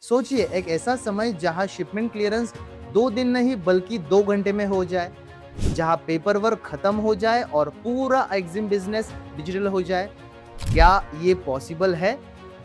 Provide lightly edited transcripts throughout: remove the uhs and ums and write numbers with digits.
सोचिए एक ऐसा समय जहां शिपमेंट क्लियरेंस 2 दिन नहीं बल्कि 2 घंटे में हो जाए, जहां पेपर वर्क खत्म हो जाए और पूरा एग्जिम बिजनेस डिजिटल हो जाए। क्या ये पॉसिबल है?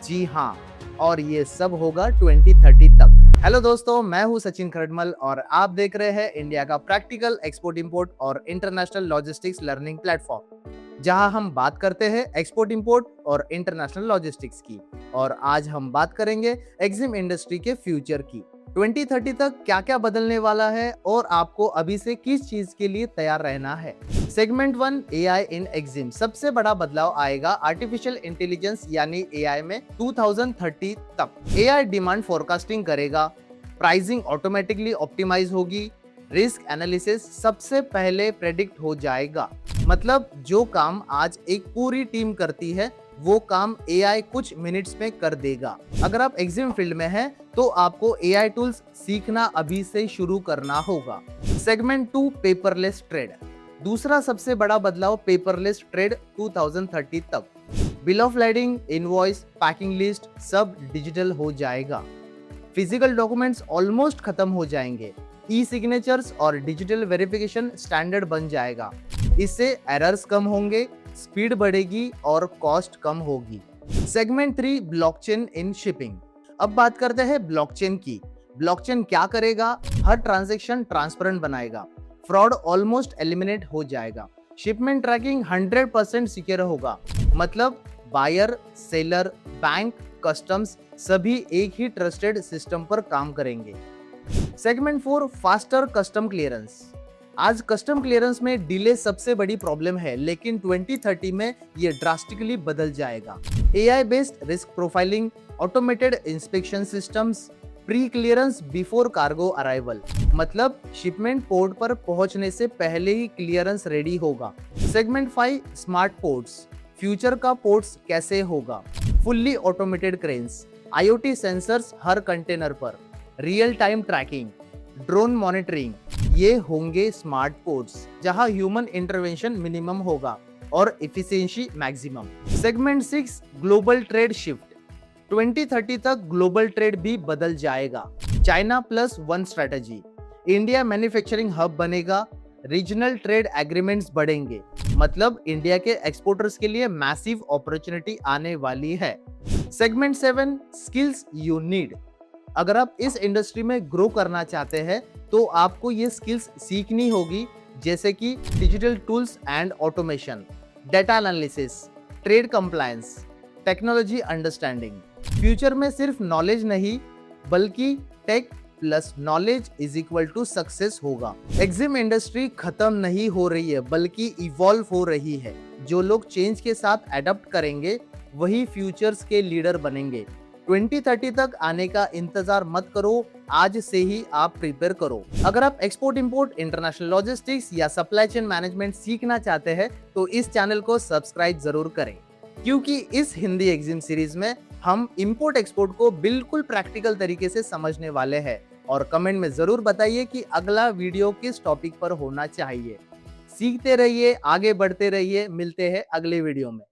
जी हाँ, और ये सब होगा 2030 तक। हेलो दोस्तों, मैं हूं सचिन खरडमल और आप देख रहे हैं इंडिया का प्रैक्टिकल एक्सपोर्ट इंपोर्ट और इंटरनेशनल लॉजिस्टिक्स लर्निंग प्लेटफॉर्म, जहां हम बात करते हैं एक्सपोर्ट इंपोर्ट और इंटरनेशनल लॉजिस्टिक्स की। और आज हम बात करेंगे एग्जिम इंडस्ट्री के फ्यूचर की। 2030 तक क्या क्या बदलने वाला है और आपको अभी से किस चीज के लिए तैयार रहना है। सेगमेंट 1, एआई इन एग्जिम। सबसे बड़ा बदलाव आएगा आर्टिफिशियल इंटेलिजेंस यानी एआई में 2030 तक। एआई डिमांड फोरकास्टिंग करेगा, प्राइसिंग ऑटोमेटिकली ऑप्टिमाइज होगी, रिस्क एनालिसिस सबसे पहले प्रेडिक्ट हो जाएगा। मतलब जो काम आज एक पूरी टीम करती है वो काम एआई कुछ मिनट्स में कर देगा। अगर आप एग्जिम फील्ड में हैं तो आपको एआई टूल्स सीखना अभी से शुरू करना होगा। Segment 2, paperless trade. दूसरा सबसे बड़ा बदलाव पेपरलेस ट्रेड 2030 तक। Bill of lading, invoice, packing list सब डिजिटल हो जाएगा। फिजिकल डॉक्यूमेंट्स ऑलमोस्ट खत्म हो जाएंगे। ई सिग्नेचर्स और डिजिटल वेरिफिकेशन स्टैंडर्ड बन जाएगा। इससे एरर्स कम होंगे, स्पीड बढ़ेगी और कॉस्ट कम होगी। Segment 3, blockchain in shipping. अब बात करते हैं ब्लॉकचेन की। ब्लॉकचेन क्या करेगा? हर ट्रांजैक्शन ट्रांसपेरेंट बनाएगा, फ्रॉड ऑलमोस्ट एलिमिनेट हो जाएगा, शिपमेंट ट्रैकिंग 100% सिक्योर होगा। मतलब बायर, सेलर, बैंक, कस्टम्स सभी एक ही ट्रस्टेड सिस्टम पर काम करेंगे। Segment 4, faster custom clearance. आज कस्टम क्लियरेंस में डिले सबसे बड़ी प्रॉब्लम है, लेकिन 2030 में ये ड्रास्टिकली बदल जाएगा। AI based risk profiling, automated inspection systems, pre clearance before cargo arrival. मतलब शिपमेंट पोर्ट पर पहुंचने से पहले ही क्लियरेंस रेडी होगा। Segment 5, smart ports. फ्यूचर का पोर्ट्स कैसे होगा? Fully automated cranes, IOT sensors हर कंटेनर पर, real time tracking, drone monitoring, ये होंगे स्मार्ट पोर्ट्स जहां ह्यूमन इंटरवेंशन मिनिमम होगा और efficiency maximum. Segment 6, global trade shift. 2030 तक ग्लोबल ट्रेड भी बदल जाएगा। China plus one strategy, India manufacturing hub बनेगा, रीजनल ट्रेड एग्रीमेंट्स बढ़ेंगे। मतलब इंडिया के एक्सपोर्टर्स के लिए मैसिव अपॉर्चुनिटी आने वाली है। Segment 7, skills you need. अगर आप इस इंडस्ट्री में ग्रो करना चाहते हैं तो आपको ये स्किल्स सीखनी होगी, जैसे कि digital tools and automation, data analysis, trade compliance, technology understanding. Future में सिर्फ नॉलेज नहीं बल्कि tech plus knowledge is equal to success होगा। एग्जिम इंडस्ट्री खत्म नहीं हो रही है बल्कि इवॉल्व हो रही है। जो लोग चेंज के साथ एडप्ट करेंगे वही फ्यूचर्स के लीडर बनेंगे। 2030 तक आने का इंतजार मत करो, आज से ही आप प्रिपेयर करो। अगर आप एक्सपोर्ट इंपोर्ट, इंटरनेशनल लॉजिस्टिक्स या सप्लाई चेन मैनेजमेंट सीखना चाहते हैं तो इस चैनल को सब्सक्राइब जरूर करें, क्योंकि इस हिंदी एग्जिम सीरीज में हम इंपोर्ट एक्सपोर्ट को बिल्कुल प्रैक्टिकल तरीके से समझने वाले हैं। और कमेंट में जरूर बताइए कि अगला वीडियो किस टॉपिक पर होना चाहिए। सीखते रहिए, आगे बढ़ते रहिए, मिलते हैं अगले वीडियो में।